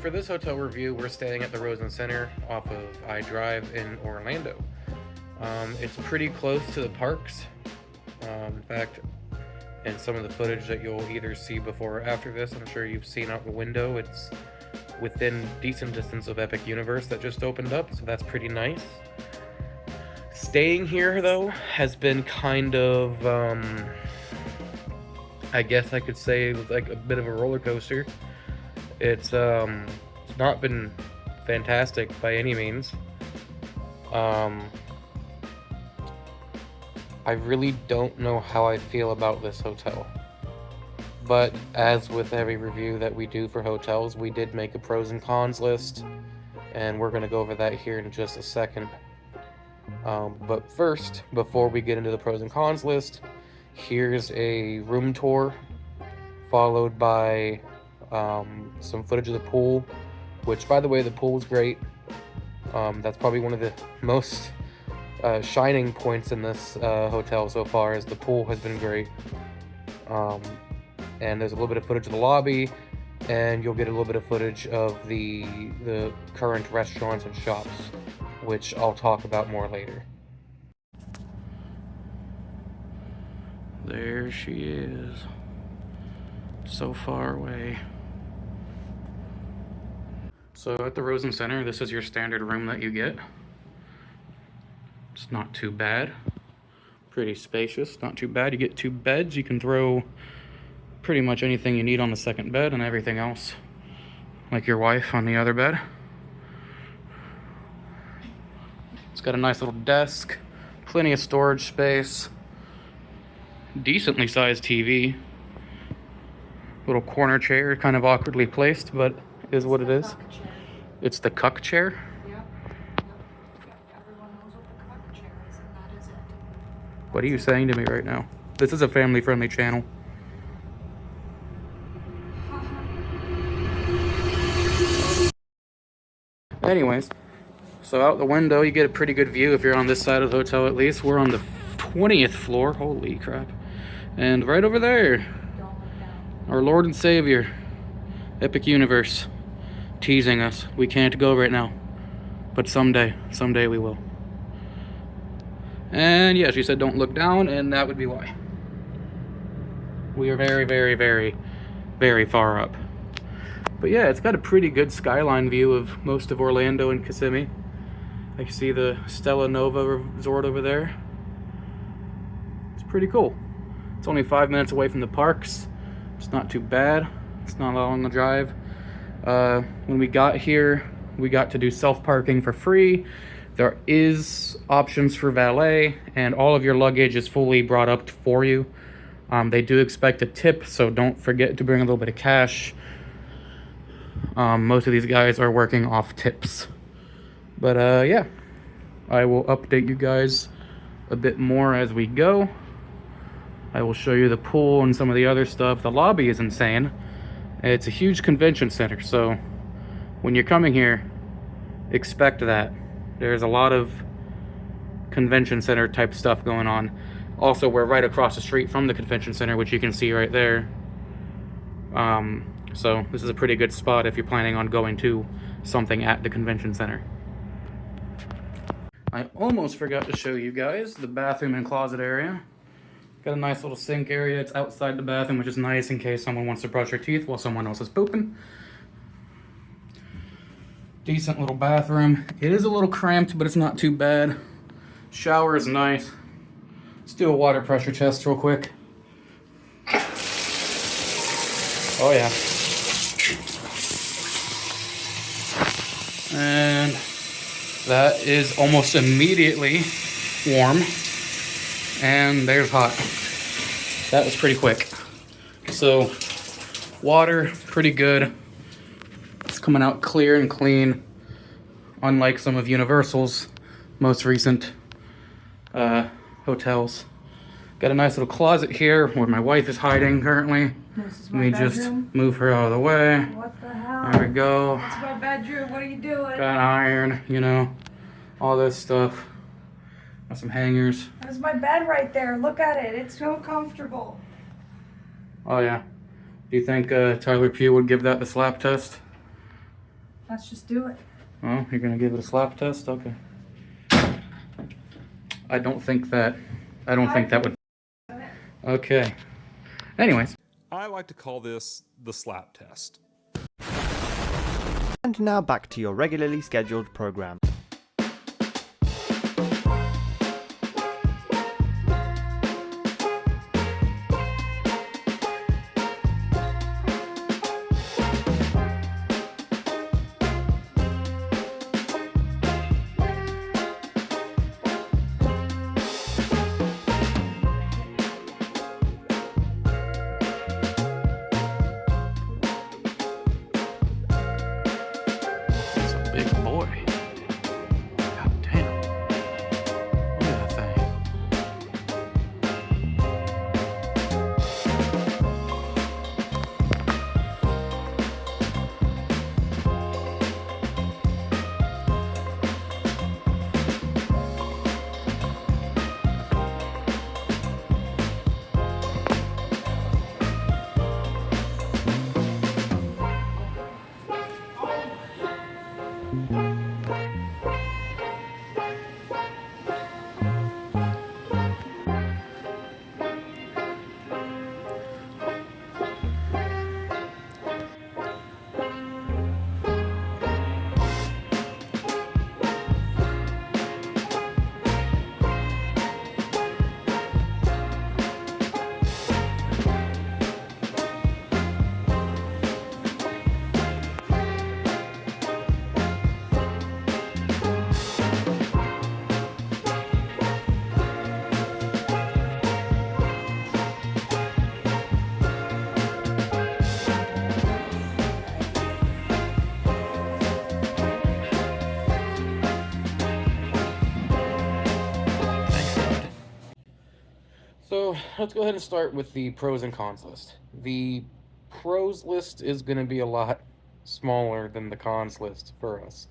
for this hotel review, we're staying at the Rosen Center off of I Drive in Orlando. It's pretty close to the parks. In fact, in some of the footage that you'll either see before or after this, I'm sure you've seen out the window, it's within decent distance of Epic Universe that just opened up, so that's pretty nice. Staying here, though, has been kind of, I guess I could say, like a bit of a roller coaster. It's not been fantastic by any means. I really don't know how I feel about this hotel. But as with every review that we do for hotels, we did make a pros and cons list, and we're going to go over that here in just a second. But first, before we get into the pros and cons list, here's a room tour, followed by some footage of the pool, which, by the way, the pool is great. That's probably one of the most shining points in this hotel so far, is the pool has been great. And there's a little bit of footage of the lobby, and you'll get a little bit of footage of the current restaurants and shops, which I'll talk about more later. There she is, so far away. So at the Rosen Center, this is your standard room that you get. It's not too bad. Pretty spacious, not too bad. You get 2 beds. You can throw pretty much anything you need on the second bed, and everything else, like your wife, on the other bed. It's got a nice little desk, plenty of storage space, decently sized TV, little corner chair, kind of awkwardly placed, but is what it is. It's the cuck chair. Everyone knows what the cuck chair is, and that is it. What are you saying to me right now? This is a family-friendly channel. Anyways, so out the window you get a pretty good view if you're on this side of the hotel at least. We're on the 20th floor, holy crap. And right over there, our Lord and Savior, Epic Universe, teasing us. We can't go right now, but someday we will. And yeah, she said don't look down, and that would be why. We are very, very, very, very far up. But yeah, it's got a pretty good skyline view of most of Orlando and Kissimmee. I can see the Stella Nova Resort over there. It's pretty cool. It's only 5 minutes away from the parks. It's not too bad. It's not long the drive. When we got here, we got to do self-parking for free. There is options for valet, and all of your luggage is fully brought up for you. They do expect a tip, so don't forget to bring a little bit of cash. Most of these guys are working off tips. But yeah, I will update you guys a bit more as we go. I will show you the pool and some of the other stuff. The lobby is insane. It's a huge convention center, so when you're coming here, expect that. There's a lot of convention center type stuff going on. Also, we're right across the street from the convention center, which you can see right there. So this is a pretty good spot if you're planning on going to something at the convention center. I almost forgot to show you guys the bathroom and closet area. Got a nice little sink area. It's outside the bathroom, which is nice in case someone wants to brush their teeth while someone else is pooping. Decent little bathroom. It is a little cramped, but it's not too bad. Shower is nice. Let's do a water pressure test real quick. Oh yeah. And that is almost immediately warm. And there's hot. That was pretty quick. So, water, pretty good. It's coming out clear and clean, unlike some of Universal's most recent hotels. Got a nice little closet here where my wife is hiding currently. This is Let my me bedroom. just move her out of the way. What the hell? There we go. That's my bedroom. What are you doing? Got an iron, you know, all this stuff. Got some hangers. That's my bed right there. Look at it. It's so comfortable. Oh yeah. Do you think Tyler Pugh would give that the slap test? Let's just do it. Oh, you're gonna give it a slap test? Okay. I don't think that would. Okay. Anyways. I like to call this the slap test. And now back to your regularly scheduled program. Big boy. God damn. Look at that thing. So let's go ahead and start with the pros and cons list. The pros list is going to be a lot smaller than the cons list for us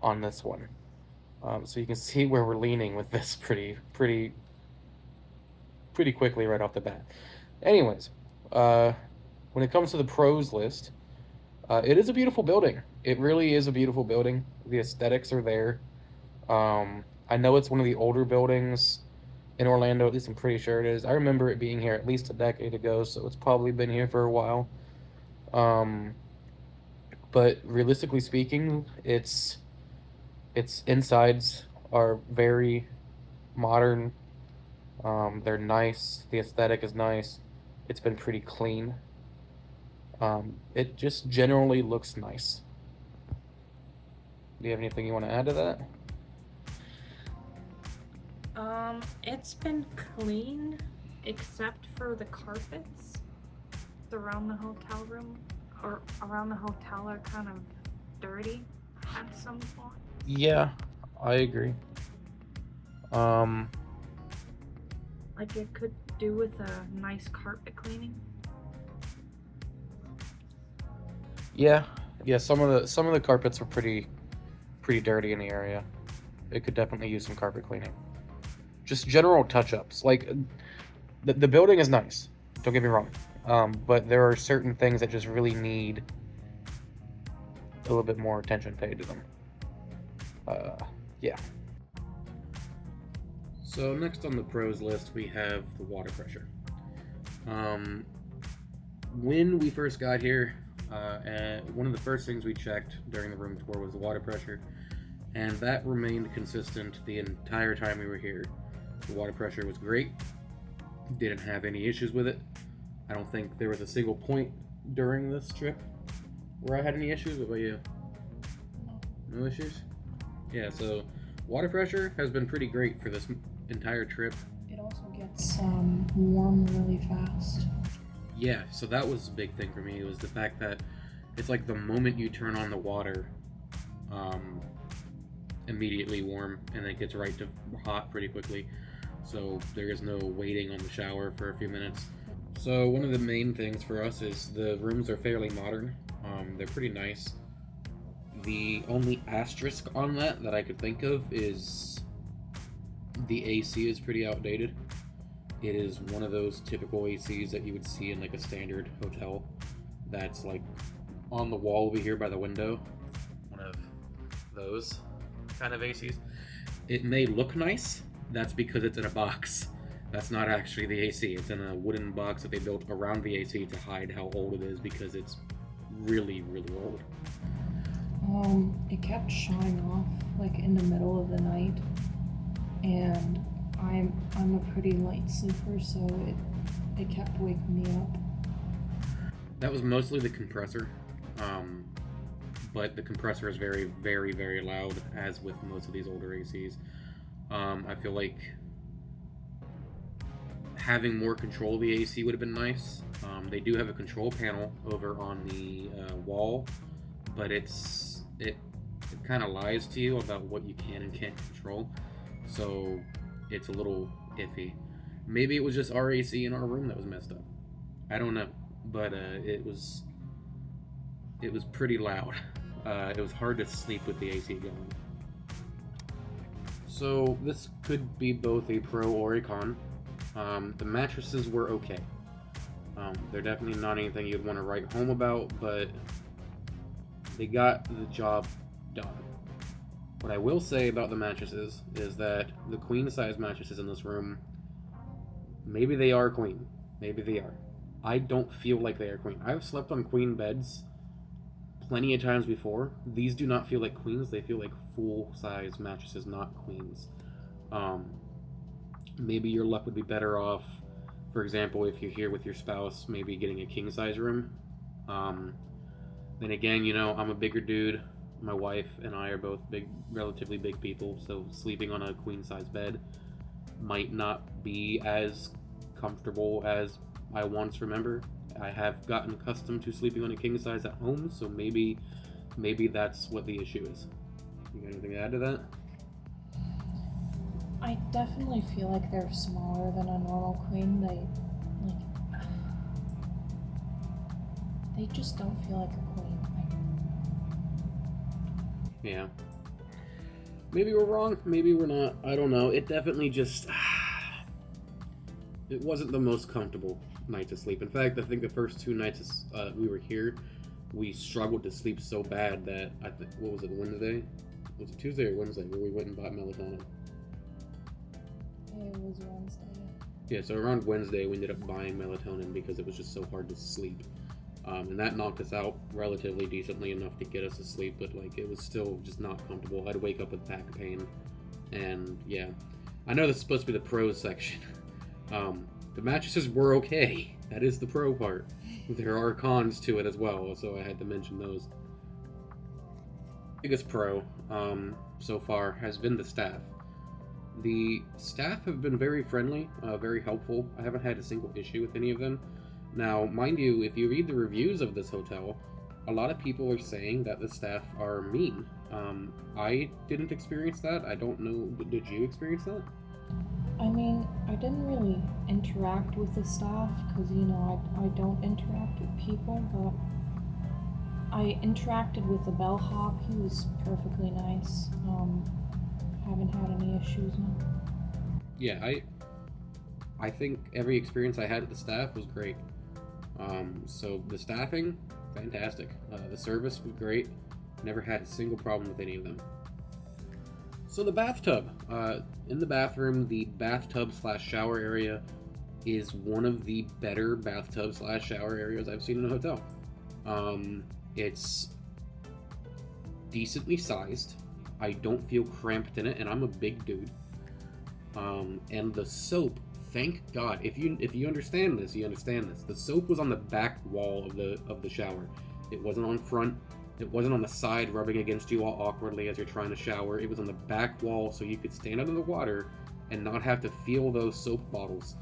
on this one. So you can see where we're leaning with this pretty quickly right off the bat. Anyways, when it comes to the pros list, it is a beautiful building. It really is a beautiful building. The aesthetics are there. I know it's one of the older buildings in Orlando, at least I'm pretty sure it is. I remember it being here at least a decade ago, so it's probably been here for a while. But realistically speaking, its insides are very modern. They're nice. The aesthetic is nice. It's been pretty clean. It just generally looks nice. Do you have anything you want to add to that? It's been clean except for the carpets around the hotel room or around the hotel are kind of dirty at some point. Yeah, I agree. Like it could do with a nice carpet cleaning. Yeah, some of the carpets are pretty dirty in the area. It could definitely use some carpet cleaning. Just general touch-ups. Like the building is nice. Don't get me wrong. But there are certain things that just really need a little bit more attention paid to them. Yeah. So next on the pros list, we have the water pressure. When we first got here, and one of the first things we checked during the room tour was the water pressure, and that remained consistent the entire time we were here. The water pressure was great. Didn't have any issues with it. I don't think there was a single point during this trip where I had any issues. What about you? No issues? Yeah, so water pressure has been pretty great for this entire trip. It also gets warm really fast. Yeah, so that was a big thing for me, was the fact that it's like the moment you turn on the water, immediately warm, and then it gets right to hot pretty quickly. So there is no waiting on the shower for a few minutes. So one of the main things for us is the rooms are fairly modern. They're pretty nice. The only asterisk on that I could think of is the AC is pretty outdated. It is one of those typical ACs that you would see in like a standard hotel that's like on the wall over here by the window. those kind of ACs. It may look nice. That's because it's in a box. That's not actually the AC. It's in a wooden box that they built around the AC to hide how old it is, because it's really, really old. It kept shutting off like in the middle of the night, and I'm a pretty light sleeper, so it kept waking me up. That was mostly the compressor, but the compressor is very, very, very loud, as with most of these older ACs. I feel like having more control of the AC would have been nice. They do have a control panel over on the wall, but it kind of lies to you about what you can and can't control, so it's a little iffy. Maybe it was just our AC in our room that was messed up. I don't know, but it was pretty loud. It was hard to sleep with the AC going. So this could be both a pro or a con. The mattresses were okay. They're definitely not anything you'd want to write home about, but they got the job done. What I will say about the mattresses is that the queen size mattresses in this room, maybe they are queen. Maybe they are. I don't feel like they are queen. I've slept on queen beds plenty of times before. These do not feel like queens. They feel like full size mattresses, not queens. Maybe your luck would be better off, for example, if you're here with your spouse, maybe getting a king size room. Then again, you know, I'm a bigger dude. My wife and I are both relatively big people, so sleeping on a queen size bed might not be as comfortable as I once remember. I have gotten accustomed to sleeping on a king size at home, so maybe that's what the issue is. You got anything to add to that? I definitely feel like they're smaller than a normal queen. They just don't feel like a queen. Yeah. Maybe we're wrong, maybe we're not. I don't know. It definitely just... it wasn't the most comfortable night to sleep. In fact, I think the first 2 nights we were here, we struggled to sleep so bad that, I think, what was it, Wednesday? Was it Tuesday or Wednesday where we went and bought melatonin? It was Wednesday. Yeah, so around Wednesday we ended up buying melatonin because it was just so hard to sleep. And that knocked us out relatively decently enough to get us to sleep, but like it was still just not comfortable. I'd wake up with back pain, and yeah. I know this is supposed to be the pros section. The mattresses were okay. That is the pro part. There are cons to it as well, so I had to mention those. Biggest pro so far has been the staff. The staff have been very friendly, very helpful. I haven't had a single issue with any of them. Now, mind you, if you read the reviews of this hotel, a lot of people are saying that the staff are mean. I didn't experience that. I don't know, did you experience that? I mean, I didn't really interact with the staff because, you know, I don't interact with people, but I interacted with the bellhop. He was perfectly nice. Haven't had any issues, no. Yeah, I think every experience I had with the staff was great. So the staffing, fantastic. The service was great. Never had a single problem with any of them. So the bathtub. In the bathroom, the bathtub/shower area is one of the better bathtub/shower areas I've seen in a hotel. It's decently sized. I don't feel cramped in it, and I'm a big dude. And the soap, thank God. If you understand this, you understand this. The soap was on the back wall of the shower. It wasn't on front. It wasn't on the side rubbing against you all awkwardly as you're trying to shower. It was on the back wall so you could stand under the water and not have to feel those soap bottles,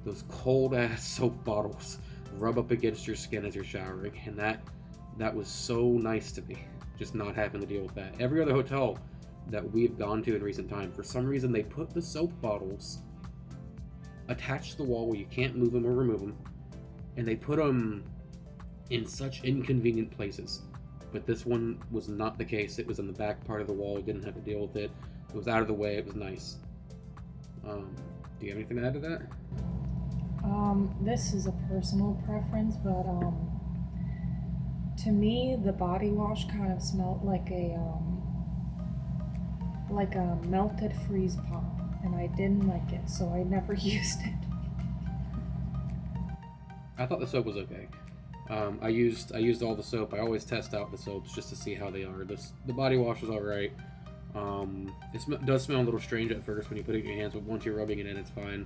those cold ass soap bottles, rub up against your skin as you're showering. And that was so nice to me, just not having to deal with that. Every other hotel that we've gone to in recent time, for some reason they put the soap bottles attached to the wall where you can't move them or remove them, and they put them in such inconvenient places. But this one was not the case. It was in the back part of the wall. You didn't have to deal with it. It was out of the way. It was nice. Do you have anything to add to that? This is a personal preference, but to me, the body wash kind of smelled like a like a melted freeze pop, and I didn't like it, so I never used it. I thought the soap was okay. I used all the soap. I always test out the soaps just to see how they are. The body wash was alright. It does smell a little strange at first when you put it in your hands, but once you're rubbing it in, it's fine.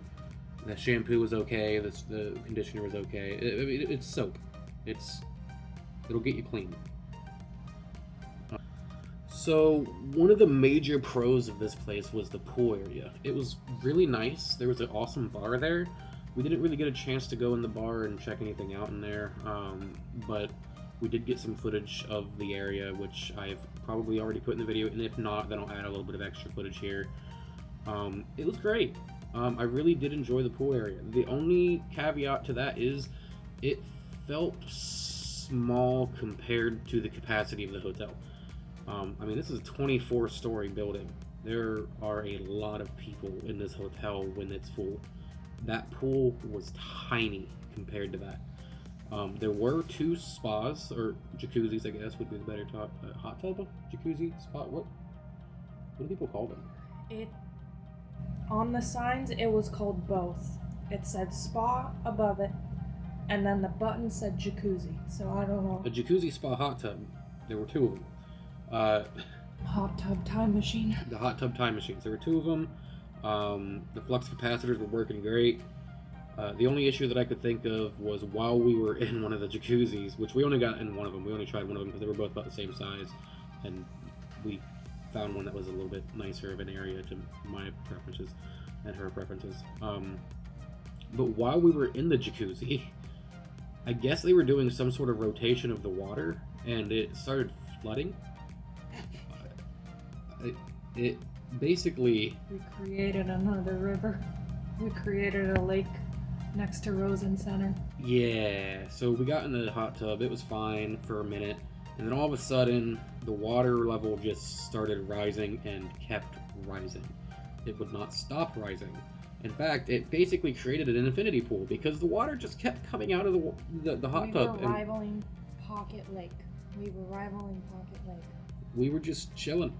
The shampoo was okay. The conditioner was okay. It's soap. It'll get you clean. So one of the major pros of this place was the pool area. It was really nice. There was an awesome bar there. We didn't really get a chance to go in the bar and check anything out in there, but we did get some footage of the area, which I've probably already put in the video, and if not, then I'll add a little bit of extra footage here. It was great. I really did enjoy the pool area. The only caveat to that is it felt small compared to the capacity of the hotel. I mean, this is a 24-story building. There are a lot of people in this hotel when it's full. That pool was tiny compared to that. There were 2 spas, or jacuzzis, I guess would be the better talk. Hot tub? Jacuzzi? Spa? What do people call them? On the signs, it was called both. It said spa above it, and then the button said jacuzzi, so I don't know. A jacuzzi, spa, hot tub. There were 2 of them. Hot tub time machine. The hot tub time machines. There were 2 of them. The flux capacitors were working great. The only issue that I could think of was while we were in one of the jacuzzis, which we only got in one of them. We only tried one of them because they were both about the same size, and we found one that was a little bit nicer of an area to my preferences and her preferences. But while we were in the jacuzzi, I guess they were doing some sort of rotation of the water, and it started flooding. It basically... We created another river. We created a lake next to Rosen Center. Yeah, so we got in the hot tub. It was fine for a minute, and then all of a sudden, the water level just started rising and kept rising. It would not stop rising. In fact, it basically created an infinity pool because the water just kept coming out of the hot tub. We were rivaling Pocket Lake. We were just chilling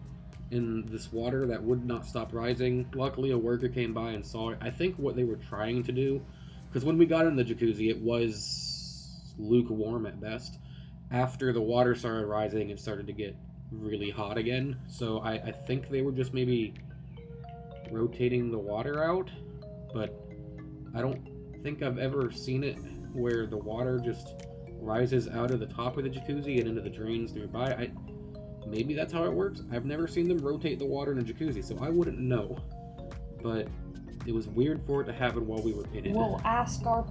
in this water that would not stop rising. Luckily, a worker came by and saw it. I think what they were trying to do, because when we got in the jacuzzi, it was lukewarm at best. After the water started rising, it started to get really hot again. So I think they were just maybe rotating the water out, but I don't think I've ever seen it where the water just rises out of the top of the jacuzzi and into the drains nearby. Maybe that's how it works. I've never seen them rotate the water in a jacuzzi, so I wouldn't know. But it was weird for it to happen while we were in it. We'll ask our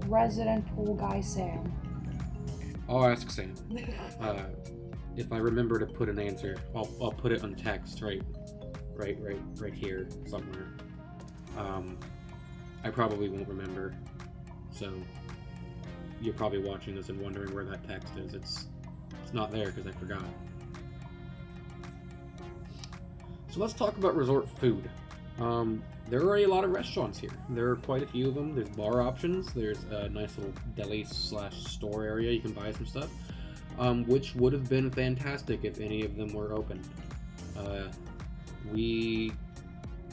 resident pool guy, Sam. I'll ask Sam. If I remember to put an answer, I'll put it on text right here somewhere. I probably won't remember, so you're probably watching this and wondering where that text is. It's not there because I forgot. So let's talk about resort food. There are a lot of restaurants here. There are quite a few of them. There's bar options. There's a nice little deli/store area you can buy some stuff, which would have been fantastic if any of them were open. We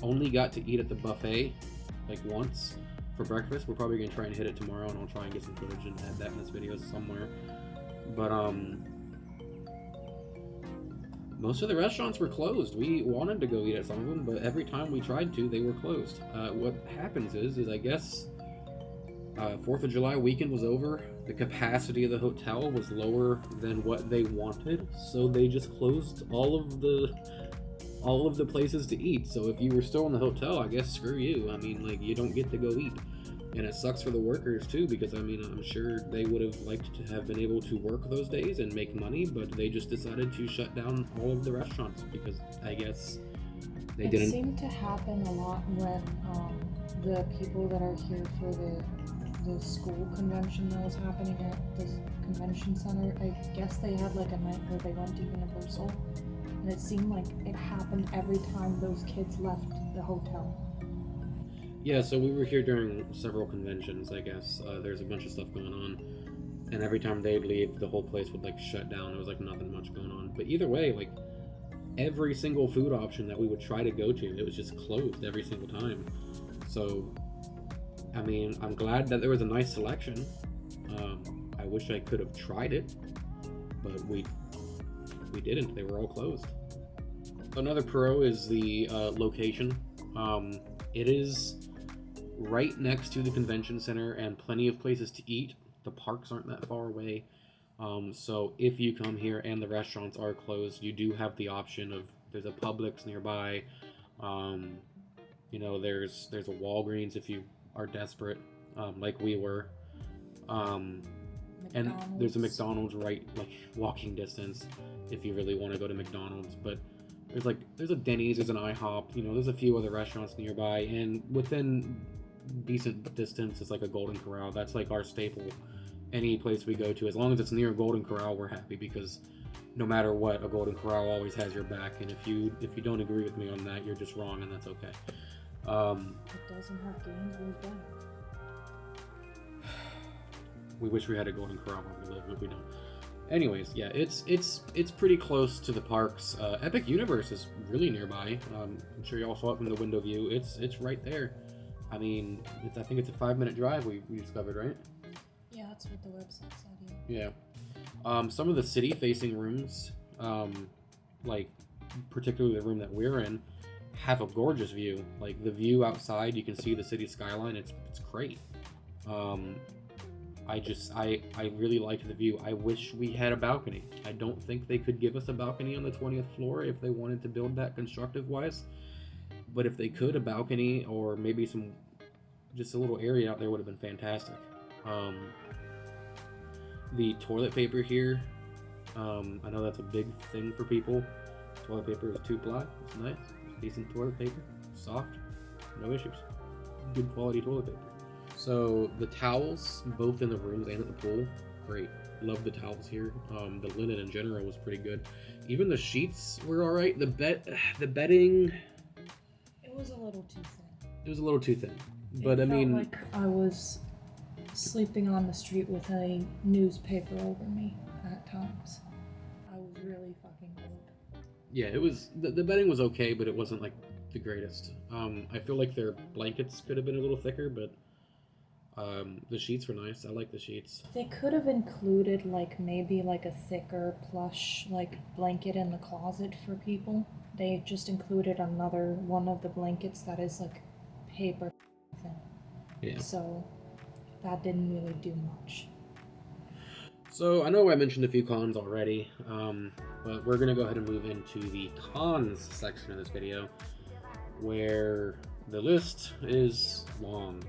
only got to eat at the buffet like once for breakfast. We're probably gonna try and hit it tomorrow, and I'll try and get some footage and add that in this video somewhere. But most of the restaurants were closed. We wanted to go eat at some of them, but every time we tried to, they were closed. What happens is I guess 4th of July weekend was over. The capacity of the hotel was lower than what they wanted, so they just closed all of the places to eat. So if you were still in the hotel, I guess screw you. I mean, like, you don't get to go eat. And it sucks for the workers too, because I mean, I'm sure they would have liked to have been able to work those days and make money, but they just decided to shut down all of the restaurants because I guess they didn't. It seemed to happen a lot when the people that are here for the school convention that was happening at the convention center, I guess they had like a night where they went to Universal, and it seemed like it happened every time those kids left the hotel. Yeah, so we were here during several conventions, I guess. There's a bunch of stuff going on, and every time they'd leave, the whole place would like shut down. There was like nothing much going on. But either way, like, every single food option that we would try to go to, it was just closed every single time. So, I mean, I'm glad that there was a nice selection. I wish I could have tried it, but we didn't. They were all closed. Another pro is the location. It is right next to the convention center and plenty of places to eat. The parks aren't that far away. So if you come here and the restaurants are closed, you do have the option of, there's a Publix nearby. You know, there's a Walgreens if you are desperate, like we were. And there's a McDonald's right, like, walking distance if you really want to go to McDonald's. But there's a Denny's, there's an IHOP, you know, there's a few other restaurants nearby, and within decent distance is like a Golden Corral. That's like our staple. Any place we go to, as long as it's near a Golden Corral, we're happy, because no matter what, a Golden Corral always has your back. And if you don't agree with me on that, you're just wrong, and that's okay. It doesn't have games, we've done. We wish we had a Golden Corral where we live, but we don't. Anyways, yeah, it's pretty close to the parks. Epic Universe is really nearby. I'm sure y'all saw it from the window view. It's right there. I mean, I think it's a 5-minute drive we discovered, right? Yeah, that's what the website said. Yeah. Yeah. Some of the city-facing rooms, like particularly the room that we're in, have a gorgeous view. Like the view outside, you can see the city skyline. It's great. I really liked the view. I wish we had a balcony. I don't think they could give us a balcony on the 20th floor if they wanted to build that constructive-wise. But if they could, a balcony or maybe just a little area out there would have been fantastic. The toilet paper here, I know that's a big thing for people. Toilet paper is 2-ply. It's nice. Decent toilet paper. Soft. No issues. Good quality toilet paper. So the towels, both in the rooms and at the pool, great. Love the towels here. The linen in general was pretty good. Even the sheets were all right. The bedding, It was a little too thin. it was a little too thin. But It I mean, felt like I was sleeping on the street with a newspaper over me at times. I was really fucking cold. yeah, it was the bedding was okay, but it wasn't like the greatest. I feel like their blankets could have been a little thicker, but the sheets were nice. I like the sheets. They could have included maybe a thicker plush blanket in the closet for people. They just included another one of the blankets that is paper thin. Yeah. So that didn't really do much. So I know I mentioned a few cons already, but we're gonna go ahead and move into the cons section of this video, where the list is long.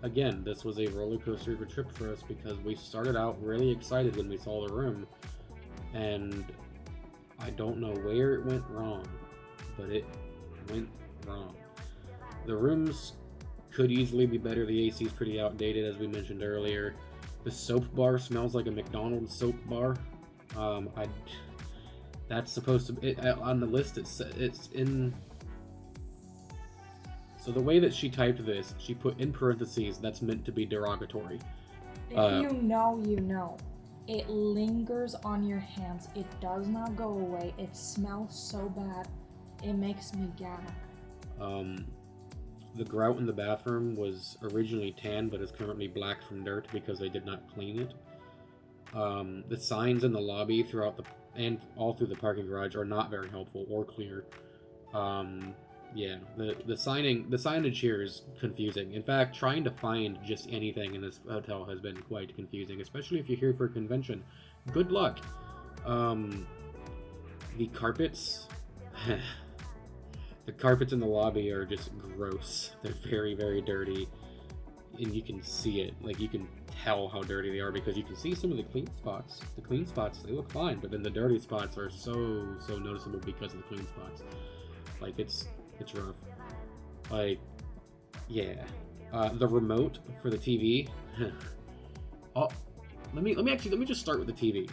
Again, this was a roller coaster of a trip for us because we started out really excited when we saw the room, and I don't know where it went wrong, but it went wrong. The rooms could easily be better. The AC is pretty outdated, as we mentioned earlier. The soap bar smells like a McDonald's soap bar. That's supposed to on the list. It's in. So the way that she typed this, she put in parentheses, that's meant to be derogatory. If you know, you know. It lingers on your hands. It does not go away. It smells so bad. It makes me gag. The grout in the bathroom was originally tan, but is currently black from dirt because they did not clean it. The signs in the lobby and all through the parking garage are not very helpful or clear. Yeah, the signage here is confusing. In fact, trying to find just anything in this hotel has been quite confusing, especially if you're here for a convention. Good luck. The carpets, the carpets in the lobby are just gross. They're very, very dirty, and you can see it. You can tell how dirty they are because you can see some of the clean spots. The clean spots, they look fine, but then the dirty spots are so noticeable because of the clean spots. It's rough. Yeah. The remote for the TV. Oh, let me just start with the TV.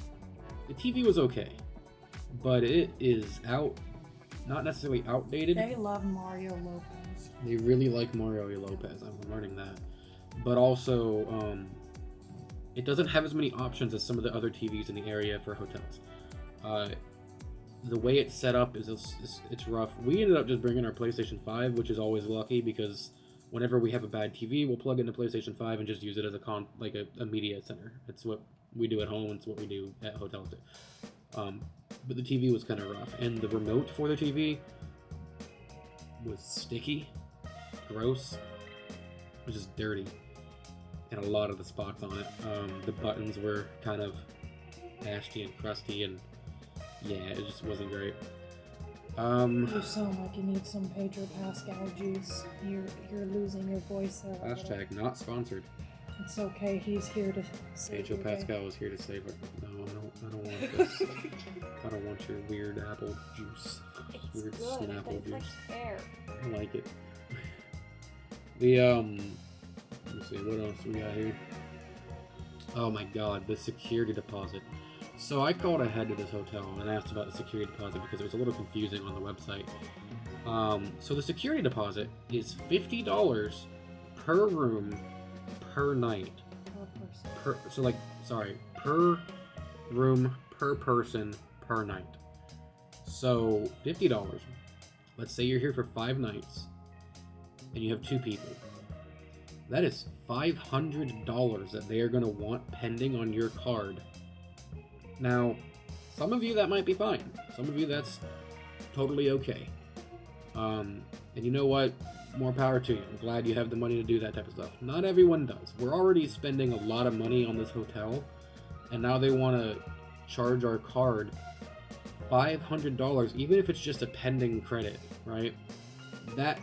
The TV was okay, but it is not necessarily outdated. They love Mario Lopez. They really like Mario Lopez. I'm learning that. But also, it doesn't have as many options as some of the other TVs in the area for hotels. the way it's set up is it's rough. We ended up just bringing our PlayStation 5, which is always lucky because whenever we have a bad TV, we'll plug in the PlayStation 5 and just use it as a media center. It's what we do at home. It's what we do at hotels too. But the TV was kind of rough, and the remote for the TV was sticky, gross, it was just dirty, and a lot of the spots on it. The buttons were kind of ashy and crusty, and yeah, it just wasn't great. You sound like you need some Pedro Pascal juice. You're losing your voice there. Hashtag not sponsored. It's okay. He's here to save Pedro your day. Pascal is here to save it. No, I don't want this. I don't want your weird apple juice. It's Weird good. Snapple It tastes like juice. air. I like it. The let me see, what else we got here? Oh my god, the security deposit. So I called ahead to this hotel and asked about the security deposit because it was a little confusing on the website. So the security deposit is $50 per room per night. Per room per person per night. So $50. Let's say you're here for 5 nights and you have 2 people. That is $500 that they are going to want pending on your card. Now, some of you that might be fine. Some of you that's totally okay. And you know what? More power to you. I'm glad you have the money to do that type of stuff. Not everyone does. We're already spending a lot of money on this hotel, and now they want to charge our card $500, even if it's just a pending credit, right? That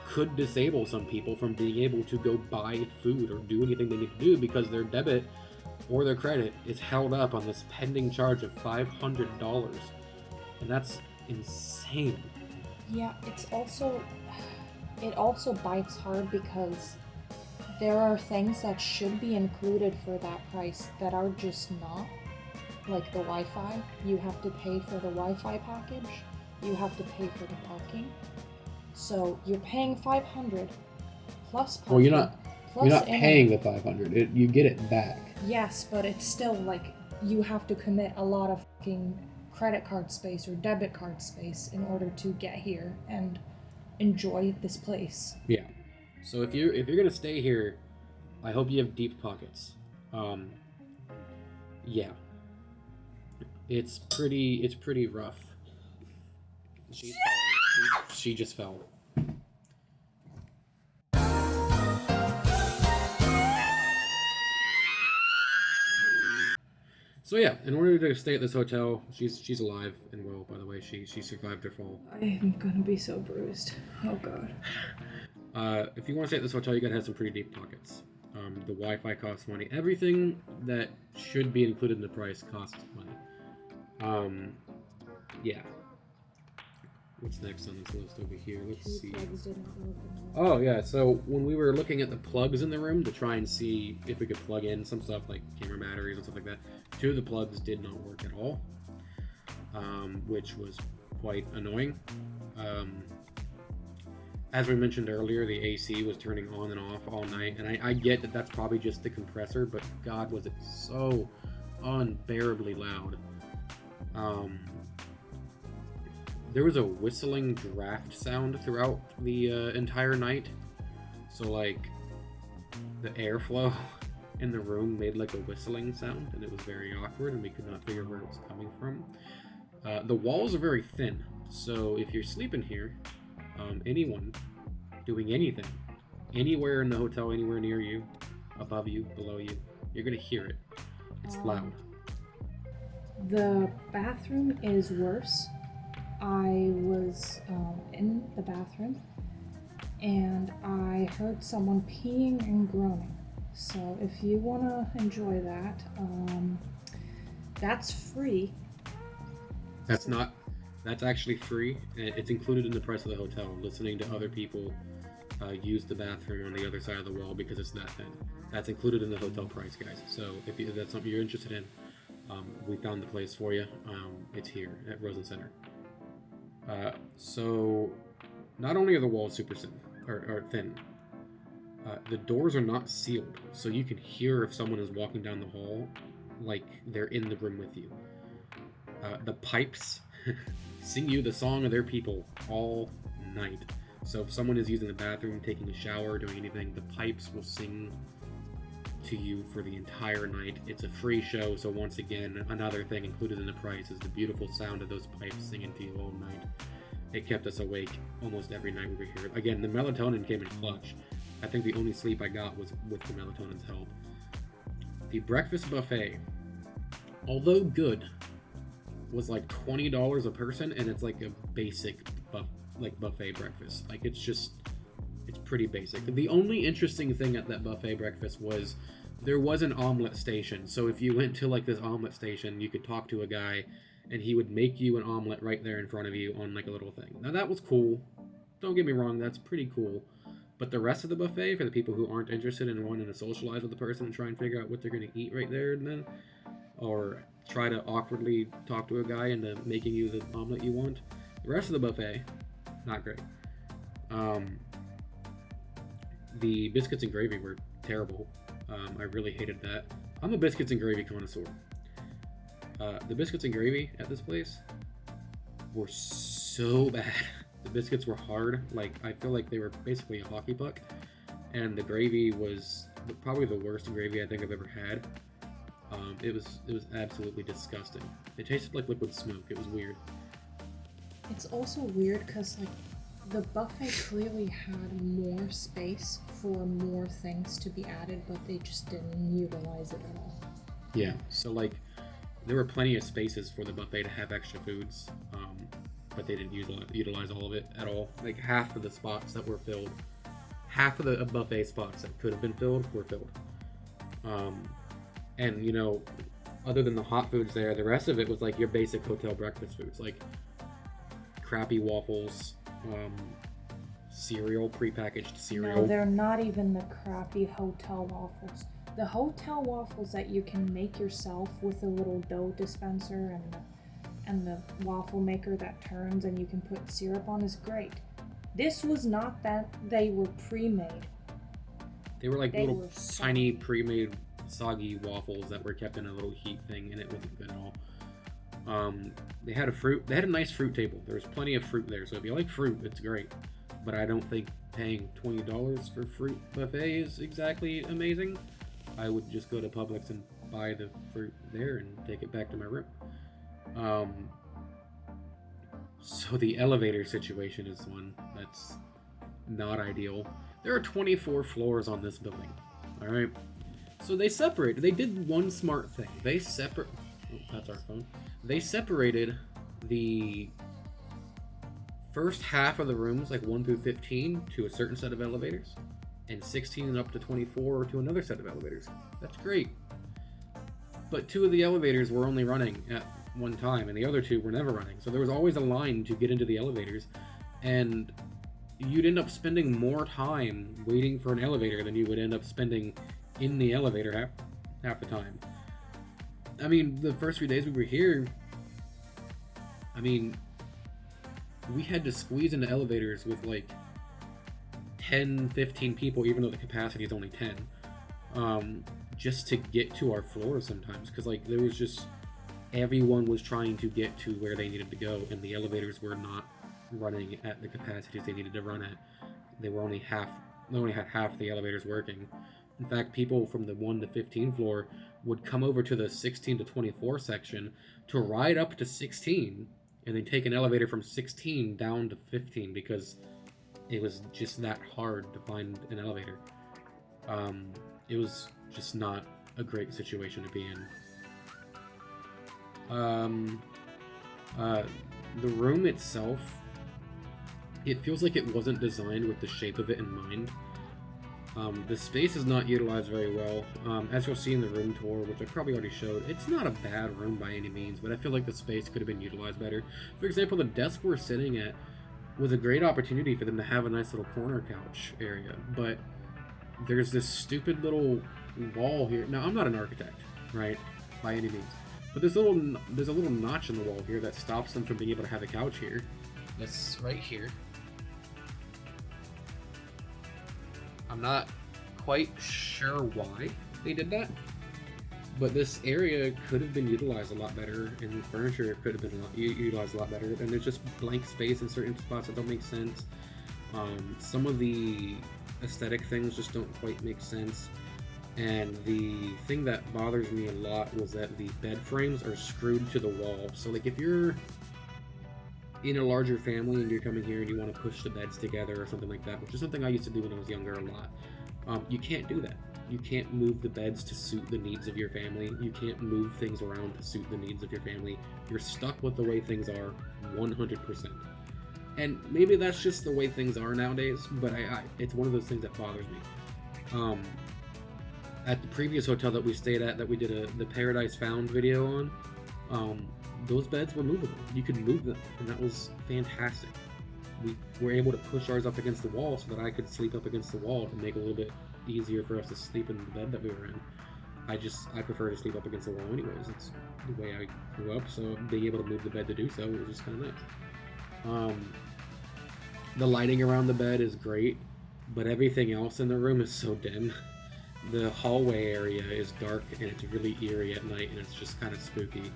could disable some people from being able to go buy food or do anything they need to do because their debit or their credit is held up on this pending charge of $500. And that's insane. Yeah, it also bites hard because there are things that should be included for that price that are just not. Like the Wi-Fi, you have to pay for the Wi-Fi package, you have to pay for the parking. So you're paying $500 plus parking. Well, you're not internet. paying the $500. You get it back. Yes, but it's still like you have to commit a lot of fucking credit card space or debit card space in order to get here and enjoy this place. Yeah. So if you're gonna stay here, I hope you have deep pockets. Yeah. It's pretty rough. She's falling. She just fell. So yeah, in order to stay at this hotel, she's alive and well. By the way, she survived her fall. I am gonna be so bruised. Oh god. If you want to stay at this hotel, you gotta have some pretty deep pockets. The Wi-Fi costs money. Everything that should be included in the price costs money. Yeah. What's next on this list over here? Let's see. Plugs did not work in there. Oh yeah, so when we were looking at the plugs in the room to try and see if we could plug in some stuff like camera batteries and stuff like that, 2 of the plugs did not work at all, which was quite annoying. As we mentioned earlier, the AC was turning on and off all night, and I get that that's probably just the compressor, but God, was it so unbearably loud. There was a whistling draft sound throughout the entire night, so like the airflow in the room made like a whistling sound, and it was very awkward, and we could not figure where it was coming from. The walls are very thin, so if you're sleeping here, anyone doing anything, anywhere in the hotel, anywhere near you, above you, below you, you're gonna hear it. It's loud. The bathroom is worse. I was in the bathroom and I heard someone peeing and groaning. So if you want to enjoy that, that's free. That's actually free. It's included in the price of the hotel. Listening to other people use the bathroom on the other side of the wall because it's that thin. That's included in the hotel price, guys. So if that's something you're interested in, we found the place for you. It's here at Rosen Center. So not only are the walls super thin, or thin, the doors are not sealed, so you can hear if someone is walking down the hall like they're in the room with you. The pipes sing you the song of their people all night. So if someone is using the bathroom, taking a shower, doing anything, the pipes will sing to you for the entire night. It's a free show, so once again, another thing included in the price is the beautiful sound of those pipes singing to you all night. It kept us awake almost every night we were here. Again, the melatonin came in clutch. I think the only sleep I got was with the melatonin's help. The breakfast buffet, although good, was like $20 a person, and it's like a basic buffet breakfast. Like it's pretty basic. The only interesting thing at that buffet breakfast was there was an omelet station. So if you went to like this omelet station, you could talk to a guy and he would make you an omelet right there in front of you on like a little thing. Now that was cool. Don't get me wrong, that's pretty cool. But the rest of the buffet, for the people who aren't interested in wanting to socialize with the person and try and figure out what they're going to eat right there and then, or try to awkwardly talk to a guy into making you the omelet you want, the rest of the buffet, not great. The biscuits and gravy were terrible. I really hated that. I'm a biscuits and gravy connoisseur. The biscuits and gravy at this place were so bad. The biscuits were hard. Like, I feel like they were basically a hockey puck. And the gravy was probably the worst gravy I think I've ever had. It was absolutely disgusting. It tasted like liquid smoke. It was weird. It's also weird because, like, the buffet clearly had more space for more things to be added, but they just didn't utilize it at all. Yeah, so, like, there were plenty of spaces for the buffet to have extra foods, but they didn't utilize all of it at all. Like, half of the spots that were filled, half of the buffet spots that could have been filled were filled. And, you know, other than the hot foods there, the rest of it was like your basic hotel breakfast foods, like crappy waffles, cereal, prepackaged cereal. No, they're not even the crappy hotel waffles. The hotel waffles that you can make yourself with a little dough dispenser and the waffle maker that turns and you can put syrup on is great. This was not that. They were pre-made. They were like little tiny pre-made soggy waffles that were kept in a little heat thing, and it wasn't good at all. They had a nice fruit table. There was plenty of fruit there, so if you like fruit, it's great. But I don't think paying $20 for fruit buffet is exactly amazing. I would just go to Publix and buy the fruit there and take it back to my room. So the elevator situation is one that's not ideal. There are 24 floors on this building. All right. So they separated. They did one smart thing. That's our phone. They separated the first half of the rooms, like 1 through 15, to a certain set of elevators, and 16 and up to 24 to another set of elevators. That's great. But 2 of the elevators were only running at one time, and the other 2 were never running. So there was always a line to get into the elevators, and you'd end up spending more time waiting for an elevator than you would end up spending in the elevator half the time. I mean, the first few days we were here, I mean, we had to squeeze into elevators with like 10, 15 people, even though the capacity is only 10, just to get to our floors sometimes, because like there was just, everyone was trying to get to where they needed to go, and the elevators were not running at the capacities they needed to run at. They only had half the elevators working. In fact, people from the 1 to 15 floor would come over to the 16 to 24 section to ride up to 16 and then take an elevator from 16 down to 15 because it was just that hard to find an elevator. It was just not a great situation to be in. The room itself, it feels like it wasn't designed with the shape of it in mind. The space is not utilized very well. As you'll see in the room tour, which I probably already showed, it's not a bad room by any means, but I feel like the space could have been utilized better. For example, the desk we're sitting at was a great opportunity for them to have a nice little corner couch area, but there's this stupid little wall here. Now, I'm not an architect, right, by any means, but there's a little notch in the wall here that stops them from being able to have a couch here. That's right here. I'm not quite sure why they did that, But this area could have been utilized a lot better, and furniture could have been utilized a lot better. And there's just blank space in certain spots that don't make sense. Some of the aesthetic things just don't quite make sense. And the thing that bothers me a lot was that the bed frames are screwed to the wall. So like if you're in a larger family and you're coming here and you want to push the beds together or something like that, which is something I used to do when I was younger a lot, you can't do that. You can't move the beds to suit the needs of your family. You can't move things around to suit the needs of your family. You're stuck with the way things are 100%. And maybe that's just the way things are nowadays, but it's one of those things that bothers me. At the previous hotel that we stayed at, that we did the Paradise Found video on, those beds were movable. You could move them, and that was fantastic. We were able to push ours up against the wall so that I could sleep up against the wall to make it a little bit easier for us to sleep in the bed that we were in. I prefer to sleep up against the wall anyways. It's the way I grew up, so being able to move the bed to do so was just kind of nice. The lighting around the bed is great, but everything else in the room is so dim. The hallway area is dark and it's really eerie at night, and it's just kind of spooky.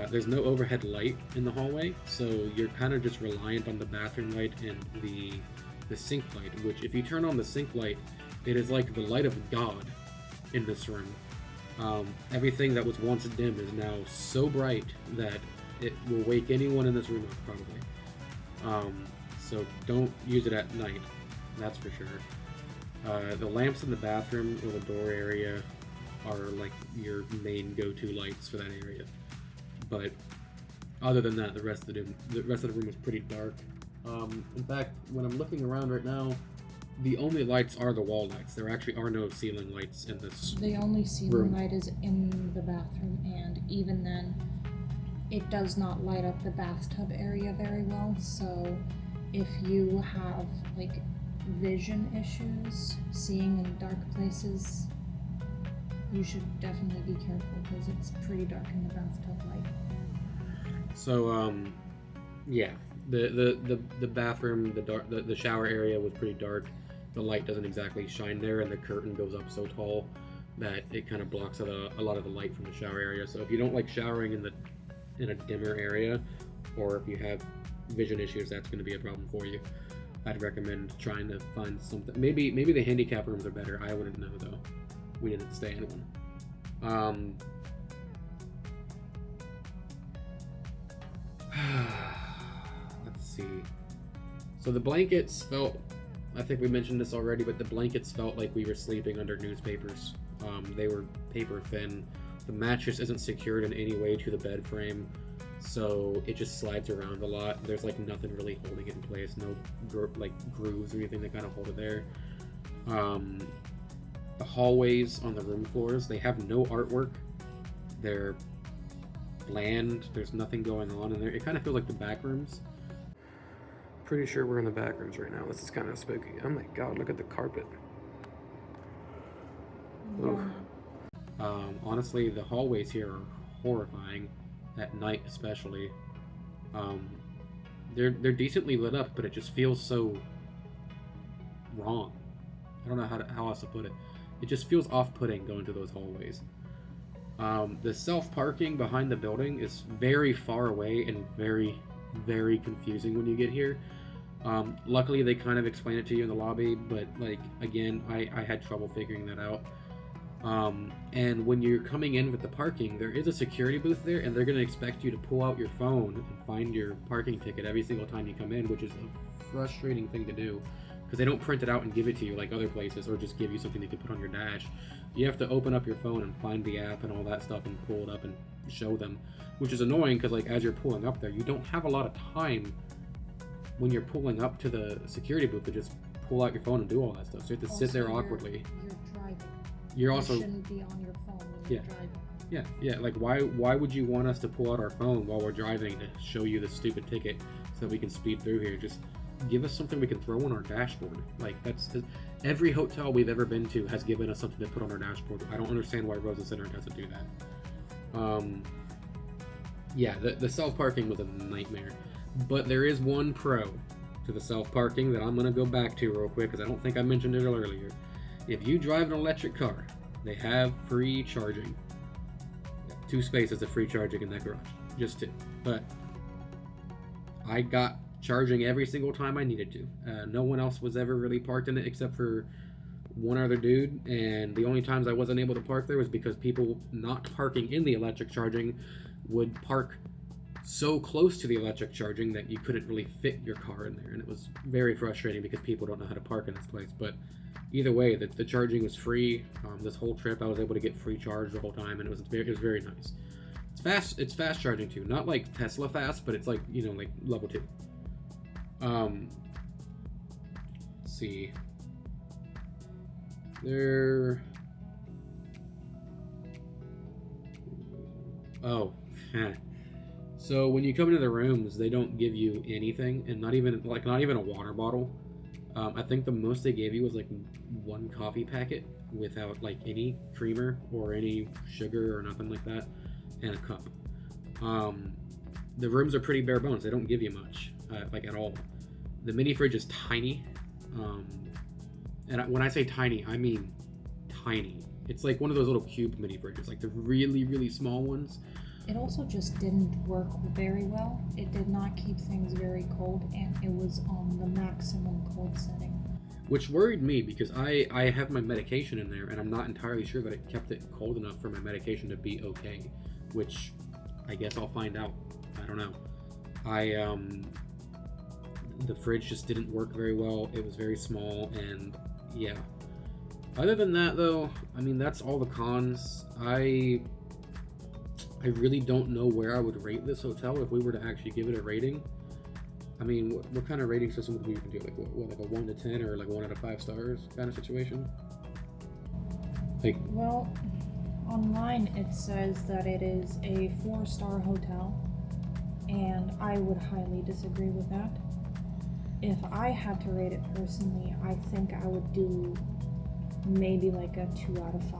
There's no overhead light in the hallway, so you're kind of just reliant on the bathroom light and the sink light, which if you turn on the sink light, it is like the light of God in this room. Everything that was once dim is now so bright that it will wake anyone in this room up, probably. So don't use it at night, that's for sure. The lamps in the bathroom or the door area are like your main go-to lights for that area. But other than that, the rest of the room is pretty dark. In fact, when I'm looking around right now, the only lights are the wall lights. There actually are no ceiling lights in this The only ceiling room. light is in the bathroom, and even then, it does not light up the bathtub area very well. So if you have like vision issues, seeing in dark places, you should definitely be careful because it's pretty dark in the bathtub light. So yeah, the bathroom, the shower area was pretty dark. The light doesn't exactly shine there, and the curtain goes up so tall that it kind of blocks out a lot of the light from the shower area. So if you don't like showering in a dimmer area, or if you have vision issues, that's going to be a problem for you. I'd recommend trying to find something. Maybe the handicap rooms are better. I wouldn't know though. We didn't stay in one. Let's see. So the blankets felt, I think we mentioned this already, but the blankets felt like we were sleeping under newspapers. They were paper thin. The mattress isn't secured in any way to the bed frame, so it just slides around a lot. There's like nothing really holding it in place, no grooves or anything that kind of hold it there. The hallways on the room floors, they have no artwork. They're bland. There's nothing going on in there. It kind of feels like the back rooms. Pretty sure we're in the back rooms right now. This is kind of spooky. Oh my god, look at the carpet. Yeah. Honestly, the hallways here are horrifying at night, especially. They're decently lit up, but it just feels so wrong. I don't know how else to put it. It just feels off-putting going to those hallways. The self-parking behind the building is very far away and very, very confusing when you get here. Luckily, they kind of explain it to you in the lobby, but like again, I had trouble figuring that out. And when you're coming in with the parking, there is a security booth there, and they're going to expect you to pull out your phone and find your parking ticket every single time you come in, which is a frustrating thing to do because they don't print it out and give it to you like other places, or just give you something you can put on your dash. You have to open up your phone and find the app and all that stuff and pull it up and show them, which is annoying because like as you're pulling up there, you don't have a lot of time when you're pulling up to the security booth to just pull out your phone and do all that stuff. So you have to sit there awkwardly. You're driving. You shouldn't be on your phone when you're driving. Yeah. Like why would you want us to pull out our phone while we're driving to show you the stupid ticket so that we can speed through here? Just give us something we can throw on our dashboard. Like every hotel we've ever been to has given us something to put on our dashboard. I don't understand why Rosen Center doesn't do that. Yeah, the self-parking was a nightmare. But there is one pro to the self-parking that I'm going to go back to real quick because I don't think I mentioned it earlier. If you drive an electric car, they have free charging. 2 spaces of free charging in that garage. Just 2. But I got charging every single time I needed to. No one else was ever really parked in it except for one other dude, and the only times I wasn't able to park there was because people not parking in the electric charging would park so close to the electric charging that you couldn't really fit your car in there, and it was very frustrating because people don't know how to park in this place. But either way, the charging was free. This whole trip I was able to get free charge the whole time, and it was very nice. It's fast charging too, not like Tesla fast, but it's like, you know, like level 2. Let's see. There. Oh, so when you come into the rooms, they don't give you anything, and not even a water bottle. I think the most they gave you was like 1 coffee packet without like any creamer or any sugar or nothing like that, and a cup. The rooms are pretty bare bones. They don't give you much, like at all. The mini fridge is tiny, and when I say tiny, I mean tiny. It's like one of those little cube mini fridges, like the really small ones. It also just didn't work very well. It did not keep things very cold, and it was on the maximum cold setting. Which worried me because I have my medication in there, and I'm not entirely sure that it kept it cold enough for my medication to be okay. Which I guess I'll find out. I don't know. The fridge just didn't work very well. It was very small, and yeah. Other than that, though, I mean, that's all the cons. I really don't know where I would rate this hotel if we were to actually give it a rating. I mean, what kind of rating system would we even do? Like what, like a 1 to 10 or like 1 out of 5 stars kind of situation? Like, well, online it says that it is a 4-star hotel, and I would highly disagree with that. If I had to rate it personally, I think I would do maybe like a 2 out of 5.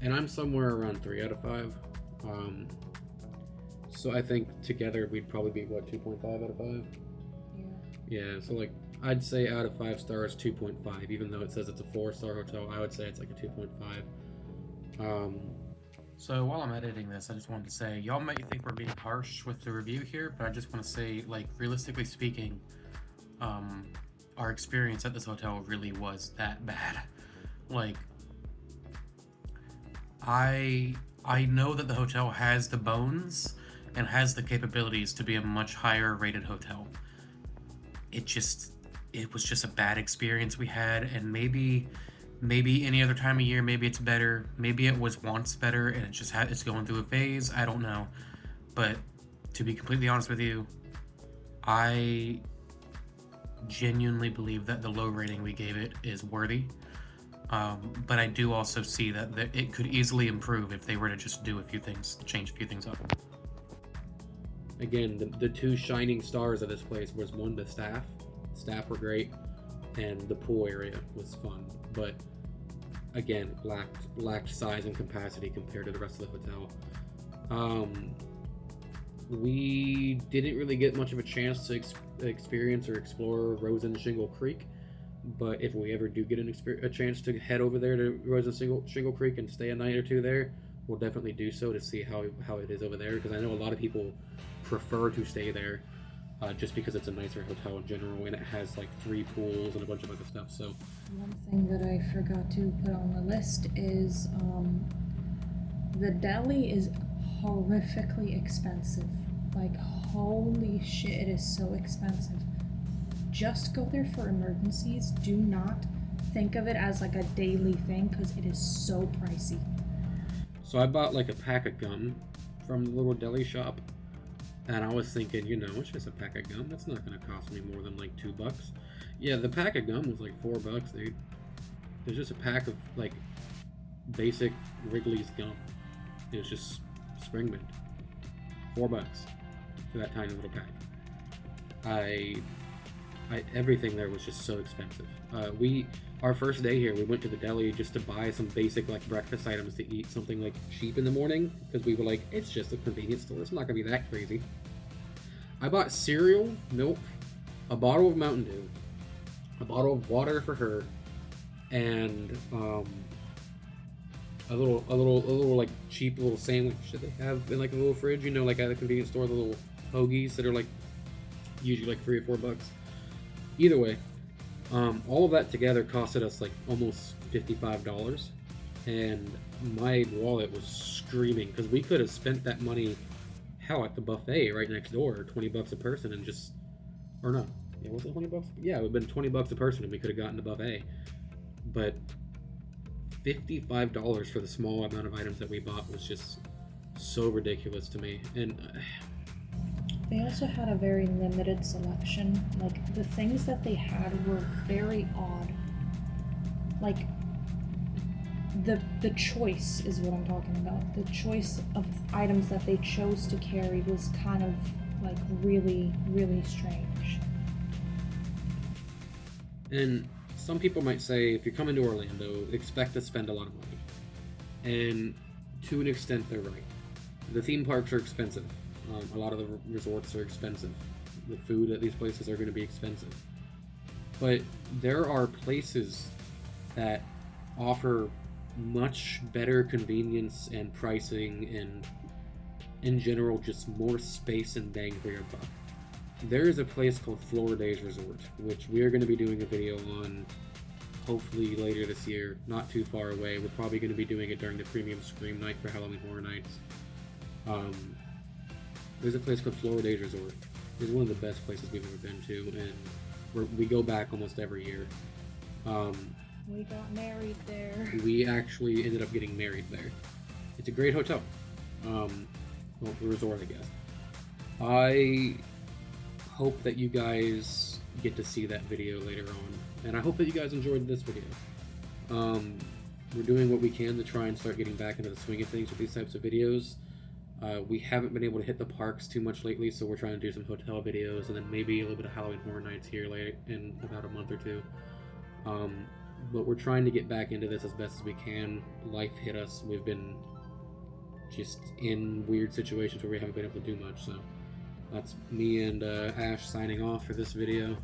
and I'm somewhere around 3 out of 5. So I think together we'd probably be, what, 2.5 out of 5? Yeah, so like, I'd say out of 5 stars, 2.5. Even though it says it's a 4-star hotel, I would say it's like a 2.5. So while I'm editing this, I just wanted to say, y'all might think we're being harsh with the review here, but I just want to say, like, realistically speaking, our experience at this hotel really was that bad. Like, I know that the hotel has the bones and has the capabilities to be a much higher rated hotel. It was just a bad experience we had, and maybe any other time of year, maybe it's better. Maybe it was once better, and it's going through a phase. I don't know. But to be completely honest with you, I genuinely believe that the low rating we gave it is worthy. But I do also see that it could easily improve if they were to just do a few things, change a few things up. Again, the 2 shining stars of this place was, 1, the staff. Staff were great, and the pool area was fun. But again, lacked size and capacity compared to the rest of the hotel. We didn't really get much of a chance to experience or explore Rosen Shingle Creek, but if we ever do get a chance to head over there to Rosen Shingle Creek and stay a night or 2 there, we'll definitely do so to see how it is over there, because I know a lot of people prefer to stay there just because it's a nicer hotel in general, and it has like 3 pools and a bunch of other stuff. So One thing that I forgot to put on the list is the deli is horrifically expensive. Like, holy shit, it is so expensive. Just go there for emergencies. Do not think of it as like a daily thing, because it is so pricey. So I bought like a pack of gum from the little deli shop, and I was thinking, you know, it's just a pack of gum. That's not going to cost me more than like $2. Yeah, the pack of gum was like $4, dude. It was just a pack of like basic Wrigley's gum. It was just spring mint. $4 for that tiny little pack. Everything there was just so expensive. Our first day here, we went to the deli just to buy some basic like breakfast items to eat, something like cheap in the morning, because we were like, it's just a convenience store, it's not gonna be that crazy. I bought cereal, milk, a bottle of Mountain Dew, a bottle of water for her, and a little like cheap little sandwich that they have in like a little fridge, you know, like at a convenience store, the little hoagies that are like usually like $3 or $4. Either way, all of that together costed us like almost $55, and my wallet was screaming because we could have spent that money, hell, at the buffet right next door, $20 a person, and just, or no, yeah, was it $20? Yeah, it would have been $20 a person, and we could have gotten the buffet. But $55 for the small amount of items that we bought was just so ridiculous to me. And They also had a very limited selection. Like, the things that they had were very odd. Like, the choice is what I'm talking about. The choice of items that they chose to carry was kind of, like, really, really strange. And some people might say, if you're coming to Orlando, expect to spend a lot of money. And to an extent, they're right. The theme parks are expensive. A lot of the resorts are expensive. The food at these places are going to be expensive. But there are places that offer much better convenience and pricing and, in general, just more space and bang for your buck. There is a place called Florida's Resort, which we are going to be doing a video on hopefully later this year, not too far away. We're probably going to be doing it during the premium Scream night for Halloween Horror Nights. There's a place called Florida's Resort. It's one of the best places we've ever been to, and we go back almost every year. We got married there. We actually ended up getting married there. It's a great hotel. Well, resort, I guess. I hope that you guys get to see that video later on, and I hope that you guys enjoyed this video. We're doing what we can to try and start getting back into the swing of things with these types of videos. We haven't been able to hit the parks too much lately, so we're trying to do some hotel videos and then maybe a little bit of Halloween Horror Nights here later in about a month or two. But we're trying to get back into this as best as we can. Life hit us. We've been just in weird situations where we haven't been able to do much, so that's me and Ash signing off for this video.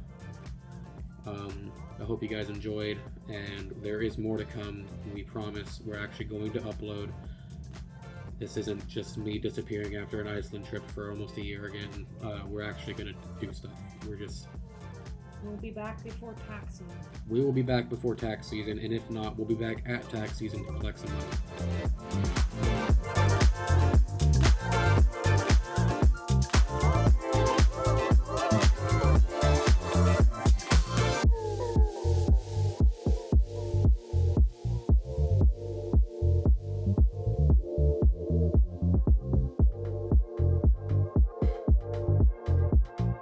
I hope you guys enjoyed, and there is more to come. We promise. We're actually going to upload. This isn't just me disappearing after an Iceland trip for almost a year again. We're actually going to do stuff. We'll be back before tax season. We will be back before tax season, and if not, we'll be back at tax season to collect some money.